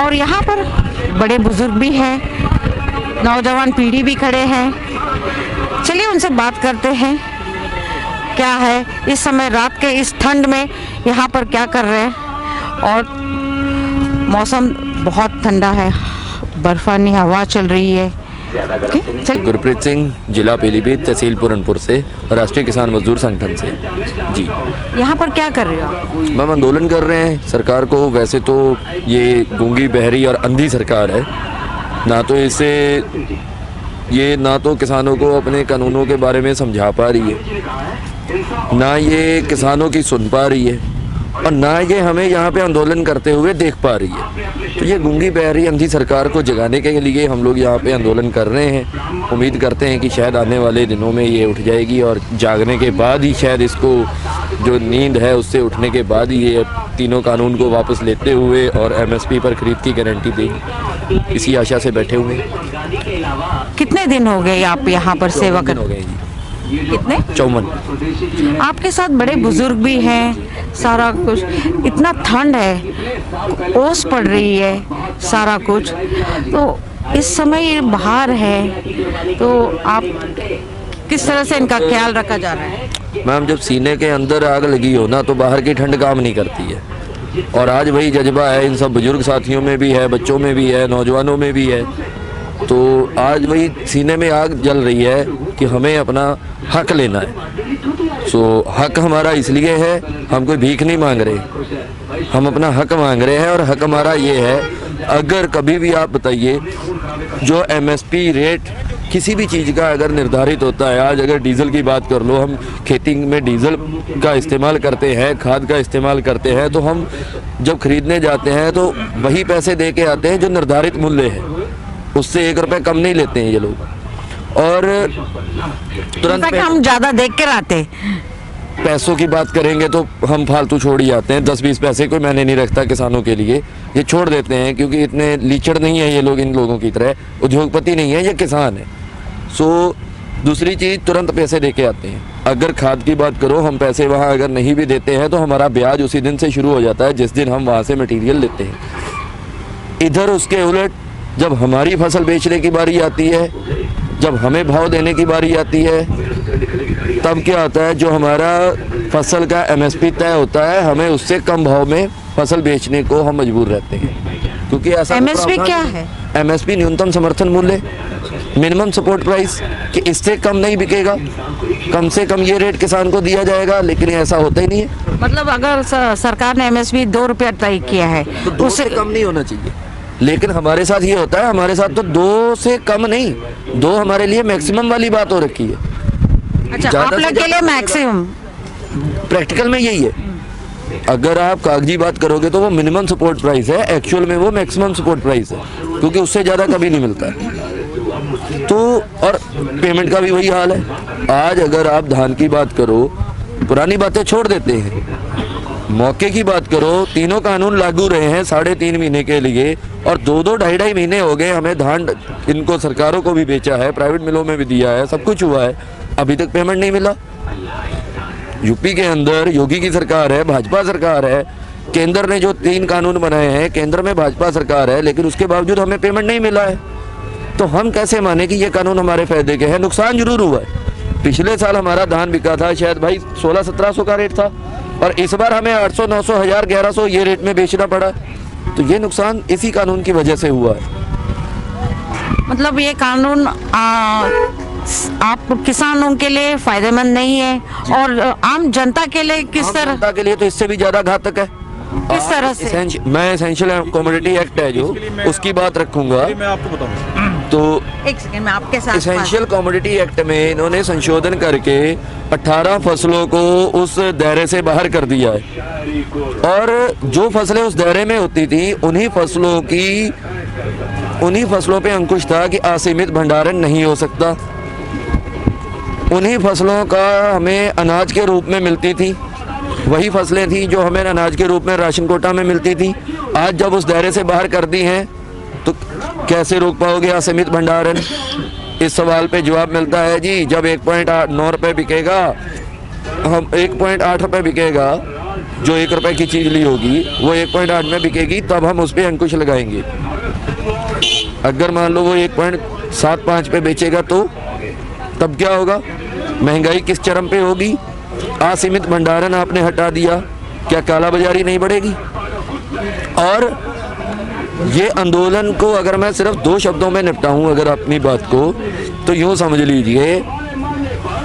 और यहाँ पर बड़े बुजुर्ग भी हैं, नौजवान पीढ़ी भी खड़े हैं। चलिए उनसे बात करते हैं, क्या है इस समय रात के इस ठंड में यहाँ पर क्या कर रहे हैं। और मौसम बहुत ठंडा है, बर्फानी हवा चल रही है। गुरप्रीत सिंह, जिला पीलीभीत, तहसील पूरनपुर से, राष्ट्रीय किसान मजदूर संगठन से। जी, यहाँ पर क्या कर रहे हो आप? हम आंदोलन कर रहे हैं सरकार को। वैसे तो ये गूंगी, बहरी और अंधी सरकार है, ना तो इससे ये ना तो किसानों को अपने कानूनों के बारे में समझा पा रही है, ना ये किसानों की सुन पा रही है, और ना ये हमें यहाँ पे आंदोलन करते हुए देख पा रही है। तो ये गूंगी, बहरी, अंधी सरकार को जगाने के लिए हम लोग यहाँ पे आंदोलन कर रहे हैं। उम्मीद करते हैं कि शायद आने वाले दिनों में ये उठ जाएगी, और जागने के बाद ही शायद इसको जो नींद है उससे उठने के बाद ही ये तीनों कानून को वापस लेते हुए और MSP पर खरीद की गारंटी देगी। इसी आशा से बैठे हुए हैं। कितने दिन हो गए आप यहाँ पर सेवा कर? हो गए जी, कितने? 54। आपके साथ बड़े बुजुर्ग भी हैं, सारा कुछ इतना ठंड है, ओस पड़ रही है सारा कुछ, तो इस समय ये बाहर है, तो आप किस तरह से इनका ख्याल रखा जा रहा है? मैम, जब सीने के अंदर आग लगी हो ना तो बाहर की ठंड काम नहीं करती है, और आज वही जज्बा है इन सब बुजुर्ग साथियों में भी है, बच्चों में भी है, नौजवानों में भी है। तो आज वही सीने में आग जल रही है कि हमें अपना हक लेना है। सो हक हमारा इसलिए है, हम कोई भीख नहीं मांग रहे, हम अपना हक मांग रहे हैं। और हक हमारा ये है, अगर कभी भी आप बताइए जो MSP रेट किसी भी चीज़ का अगर निर्धारित होता है, आज अगर डीजल की बात कर लो, हम खेती में डीजल का इस्तेमाल करते हैं, खाद का इस्तेमाल करते हैं, तो हम जब खरीदने जाते हैं तो वही पैसे दे के आते हैं जो निर्धारित मूल्य है, उससे 1 रुपये कम नहीं लेते हैं ये लोग। और तुरंत हम ज़्यादा देख कर आते। पैसों की बात करेंगे तो हम फालतू छोड़ ही जाते हैं, 10-20 पैसे कोई मैंने नहीं रखता किसानों के लिए, ये छोड़ देते हैं, क्योंकि इतने लीचड़ नहीं है ये लोग, इन लोगों की तरह उद्योगपति नहीं है, ये किसान है। सो दूसरी चीज़, तुरंत पैसे दे के आते हैं। अगर खाद की बात करो, हम पैसे वहाँ अगर नहीं भी देते हैं तो हमारा ब्याज उसी दिन से शुरू हो जाता है जिस दिन हम वहाँ से मटेरियल लेते हैं। इधर उसके उलट जब हमारी फसल बेचने की बारी आती है, जब हमें भाव देने की बारी आती है, तब क्या होता है, जो हमारा फसल का MSP तय होता है, हमें उससे कम भाव में फसल बेचने को हम मजबूर रहते हैं। क्योंकि ऐसा MSP क्या है? MSP न्यूनतम समर्थन मूल्य, मिनिमम सपोर्ट प्राइस, कि इससे कम नहीं बिकेगा, कम से कम ये रेट किसान को दिया जाएगा, लेकिन ऐसा होता ही नहीं है। मतलब अगर सरकार ने MSP 2 रुपया तय किया है तो उससे कम नहीं होना चाहिए, लेकिन हमारे साथ ये होता है, हमारे साथ तो 2 से कम नहीं, 2 हमारे लिए मैक्सिमम वाली बात हो रखी है। अच्छा, आप लोग के लिए मैक्सिमम? प्रैक्टिकल में यही है। अगर आप कागजी बात करोगे तो वो मिनिमम सपोर्ट प्राइस है, एक्चुअल में वो मैक्सिमम सपोर्ट प्राइस है, क्योंकि उससे ज़्यादा कभी नहीं मिलता है। तो और पेमेंट का भी वही हाल है। आज अगर आप धान की बात करो, पुरानी बातें छोड़ देते हैं, मौके की बात करो, तीनों कानून लागू रहे हैं 3.5 महीने के लिए, और 2-2, 2.5 महीने हो गए हमें धान, इनको सरकारों को भी बेचा है, प्राइवेट मिलों में भी दिया है, सब कुछ हुआ है, अभी तक पेमेंट नहीं मिला। यूपी के अंदर योगी की सरकार है, भाजपा सरकार है, केंद्र ने जो 3 कानून बनाए हैं, केंद्र में भाजपा सरकार है, लेकिन उसके बावजूद हमें पेमेंट नहीं मिला है। तो हम कैसे माने कि ये कानून हमारे फायदे के हैं? नुकसान जरूर हुआ है। पिछले साल हमारा धान बिका था शायद भाई 1600-1700 का रेट था, और इस बार हमें 800, 900, 1000, 1100 ये रेट में बेचना पड़ा। तो ये नुकसान इसी कानून की वजह से हुआ है। मतलब ये कानून आप किसानों के लिए फायदेमंद नहीं है, और आम जनता के लिए किस तरह? जनता के लिए तो इससे भी ज्यादा घातक है। किस तरह से? मैं एसेंशियल कमोडिटी एक्ट है जो, उसकी बात रखूंगा। मैं आपको बताऊं तो एक सेकंड में आपके साथ। एसेंशियल कमोडिटी एक्ट में इन्होंने संशोधन करके 18 फसलों को उस दायरे से बाहर कर दिया है, और जो फसलें उस दायरे में होती थी उन्हीं फसलों पे अंकुश था कि असीमित भंडारण नहीं हो सकता। उन्हीं फसलों का हमें अनाज के रूप में मिलती थी, वही फसलें थी जो हमें अनाज के रूप में राशन कोटा में मिलती थी। आज जब उस दायरे से बाहर कर दी हैं तो कैसे रोक पाओगे असीमित भंडारण? इस सवाल पे जवाब मिलता है जी, जब 1.9 रुपये बिकेगा, हम 1.8 रुपये बिकेगा जो 1 रुपए की चीज़ ली होगी वो 1.8 में बिकेगी, तब हम उस पर अंकुश लगाएंगे। अगर मान लो वो 1.75 पे बेचेगा तो तब क्या होगा? महंगाई किस चरम पे होगी? असीमित भंडारण आपने हटा दिया, क्या काला बाजारी नहीं बढ़ेगी? और ये आंदोलन को अगर मैं सिर्फ 2 शब्दों में निपटाऊं अगर अपनी बात को, तो यूं समझ लीजिए,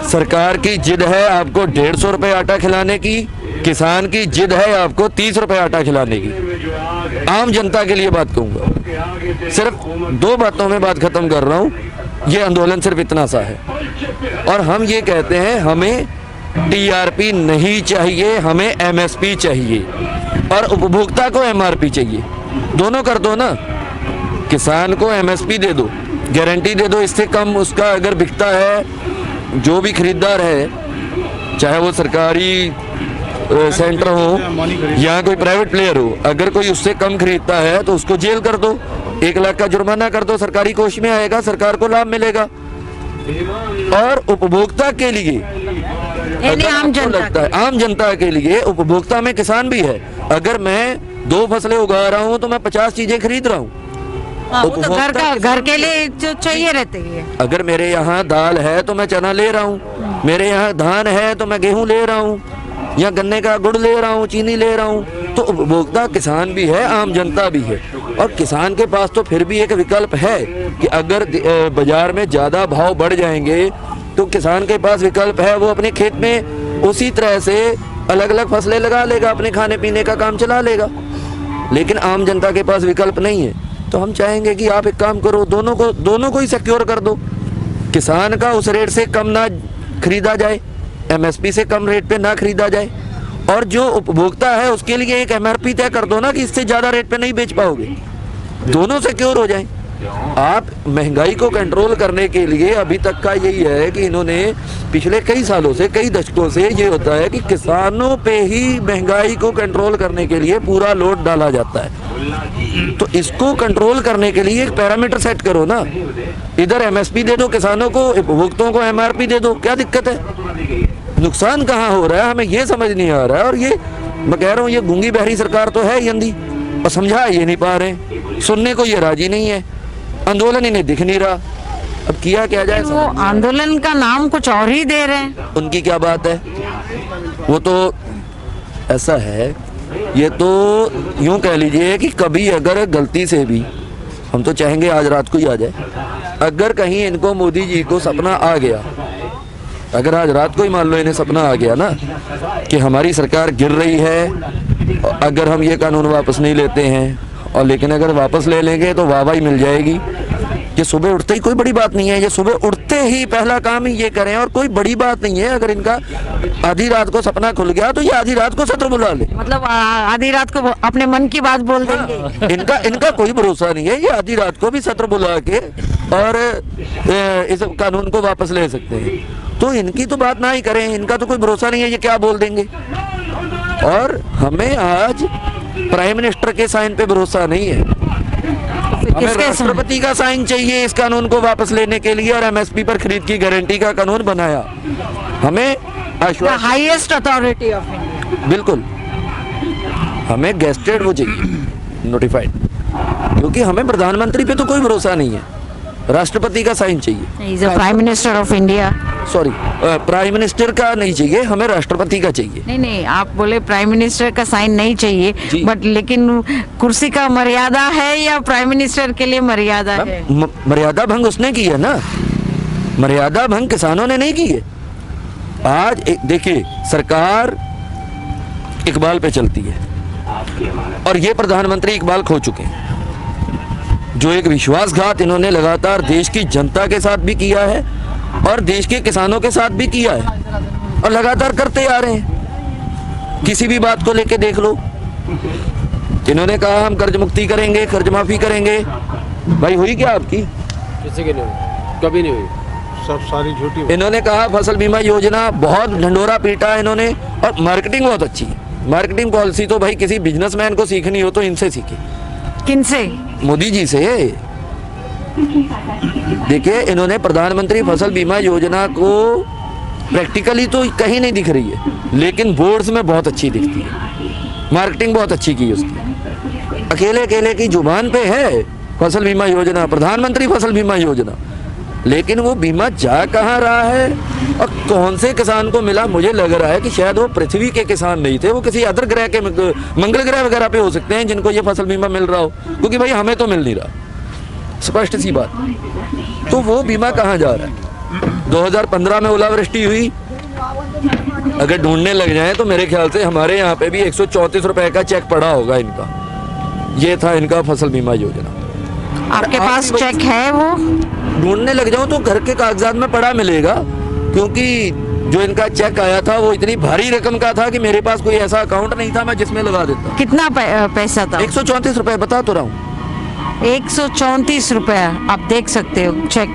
सरकार की जिद है आपको 150 रुपये आटा खिलाने की, किसान की जिद है आपको 30 रुपये आटा खिलाने की। आम जनता के लिए बात कहूँगा, सिर्फ 2 बातों में बात खत्म कर रहा हूँ। ये आंदोलन सिर्फ इतना सा है, और हम ये कहते हैं हमें टीआरपी नहीं चाहिए, हमें एमएसपी चाहिए, और उपभोक्ता को एमआरपी चाहिए। दोनों कर दो ना, किसान को एमएसपी दे दो, गारंटी दे दो, इससे कम उसका अगर बिकता है, जो भी खरीदार है, चाहे वो सरकारी सेंटर हो या कोई प्राइवेट प्लेयर हो, अगर कोई उससे कम खरीदता है तो उसको जेल कर दो, 1 लाख का जुर्माना कर दो, सरकारी कोष में आएगा, सरकार को लाभ मिलेगा। और उपभोक्ता के लिए आम जनता लगता है, आम जनता के लिए उपभोक्ता में किसान भी है। अगर मैं 2 फसलें उगा रहा हूँ तो मैं 50 चीजें खरीद रहा हूँ। वो तो घर के लिए जो चाहिए रहते है। अगर मेरे यहाँ दाल है तो मैं चना ले रहा हूँ, मेरे यहाँ धान है तो मैं गेहूं ले रहा हूँ, या गन्ने का गुड़ ले रहा हूँ, चीनी ले रहा हूँ। तो उपभोक्ता किसान भी है, आम जनता भी है। और किसान के पास तो फिर भी एक विकल्प है कि अगर बाजार में ज़्यादा भाव बढ़ जाएंगे तो किसान के पास विकल्प है, वो अपने खेत में उसी तरह से अलग अलग फसलें लगा लेगा, अपने खाने पीने का काम चला लेगा। लेकिन आम जनता के पास विकल्प नहीं है। तो हम चाहेंगे कि आप एक काम करो, दोनों को ही सिक्योर कर दो। किसान का उस रेट से कम ना खरीदा जाए, एमएसपी से कम रेट पे ना खरीदा जाए, और जो उपभोक्ता है उसके लिए एक एमआरपी तय कर दो ना कि इससे ज़्यादा रेट पे नहीं बेच पाओगे। दोनों सिक्योर हो जाएं। आप महंगाई को कंट्रोल करने के लिए अभी तक का यही है कि इन्होंने पिछले कई सालों से, कई दशकों से ये होता है कि किसानों पे ही महंगाई को कंट्रोल करने के लिए पूरा लोड डाला जाता है। तो इसको कंट्रोल करने के लिए एक पैरामीटर सेट करो ना, इधर एमएसपी दे दो किसानों को, उपभोक्ताओं को एमआरपी दे दो, क्या दिक्कत है? नुकसान कहाँ हो रहा है हमें ये समझ नहीं आ रहा है। और ये मैं कह रहा हूँ, ये गूंगी बहरी सरकार तो है ही अंधी, और समझा ये नहीं पा रहे, सुनने को ये राजी नहीं है, आंदोलन इन्हें दिख नहीं रहा। अब किया क्या जाए? वो आंदोलन का नाम कुछ और ही दे रहे हैं। उनकी क्या बात है? वो तो ऐसा है, ये तो यूं कह लीजिए कि कभी अगर गलती से भी, हम तो चाहेंगे आज रात को ही आ जाए, अगर कहीं इनको मोदी जी को सपना आ गया, अगर आज रात को ही मान लो इन्हें सपना आ गया ना कि हमारी सरकार गिर रही है, अगर हम ये कानून वापस नहीं लेते हैं, और लेकिन अगर वापस ले लेंगे तो वाहवाही मिल जाएगी। ये सुबह उठते ही कोई बड़ी बात नहीं है, ये सुबह उठते ही पहला काम ही ये करें, और कोई बड़ी बात नहीं है। अगर इनका आधी रात को सपना खुल गया तो ये आधी रात को सत्र बुला ले, मतलब आधी रात को अपने मन की बात बोल देंगे। इनका कोई भरोसा नहीं है, ये आधी रात को भी सत्र बुला के और इस कानून को वापस ले सकते हैं। तो इनकी तो बात ना ही करें, इनका तो कोई भरोसा नहीं है ये क्या बोल देंगे। और हमें आज प्राइम मिनिस्टर के साइन पे भरोसा नहीं है, हमें राष्ट्रपति का साइन चाहिए इस कानून को वापस लेने के लिए। और एमएसपी पर खरीद की गारंटी का कानून बनाया, हमें हाईएस्ट अथॉरिटी ऑफ इंडिया, बिल्कुल हमें गेस्टेड वो चाहिए, नोटिफाइड, क्योंकि हमें प्रधानमंत्री पे तो कोई भरोसा नहीं है, राष्ट्रपति का साइन चाहिए। Prime minister of India, sorry, prime minister का नहीं चाहिए, हमें राष्ट्रपति का चाहिए। नहीं, आप बोले प्राइम मिनिस्टर का साइन नहीं चाहिए, बट लेकिन कुर्सी का मर्यादा है या प्राइम मिनिस्टर के लिए मर्यादा है? मर्यादा भंग उसने की है ना, मर्यादा भंग किसानों ने नहीं की है। आज देखिए, सरकार इकबाल पे चलती है, और ये प्रधानमंत्री इकबाल खो चुके हैं। जो एक विश्वासघात इन्होंने लगातार देश की जनता के साथ भी किया है और देश के किसानों के साथ भी किया है, और लगातार करते आ रहे हैं। किसी भी बात को लेके देख लो, इन्होंने कहा हम कर्ज मुक्ति करेंगे, कर्ज माफी करेंगे, भाई हुई क्या आपकी? किसी की नहीं हुई, कभी नहीं हुई, सब सारी झूठी। इन्होंने कहा फसल बीमा योजना, बहुत ढंडोरा पीटा इन्होंने, और मार्केटिंग बहुत अच्छी है। मार्केटिंग पॉलिसी तो भाई किसी बिजनेसमैन को सीखनी हो तो इनसे सीखे। किनसे? मोदी जी से। देखिए, इन्होंने प्रधानमंत्री फसल बीमा योजना को प्रैक्टिकली तो कहीं नहीं दिख रही है, लेकिन बोर्ड्स में बहुत अच्छी दिखती है, मार्केटिंग बहुत अच्छी की उसकी। अकेले अकेले की जुबान पे है फसल बीमा योजना, प्रधानमंत्री फसल बीमा योजना, लेकिन वो बीमा जा कहाँ रहा है और कौन से किसान को मिला? मुझे लग रहा है कि शायद वो पृथ्वी के किसान नहीं थे, वो किसी अदर ग्रह के, मंगल ग्रह वगैरह पे हो सकते हैं जिनको ये फसल बीमा मिल रहा हो, क्योंकि भाई हमें तो मिल नहीं रहा, स्पष्ट सी बात। तो वो बीमा कहाँ जा रहा है? 2015 में ओलावृष्टि हुई, अगर ढूंढने लग जाए तो मेरे ख्याल से हमारे यहाँ पे भी 134 रुपए का चेक पड़ा होगा इनका, ये था इनका फसल बीमा योजना। आपके पास चेक है वो? ढूंढने लग जाऊं तो घर के कागजात में पड़ा मिलेगा, क्योंकि जो इनका चेक आया था वो इतनी भारी रकम का था कि मेरे पास कोई ऐसा अकाउंट नहीं था मैं जिसमें लगा देता। कितना पैसा था? 134 रुपए, बता तो रहा हूँ। 134 रुपया, आप देख सकते हो चेक।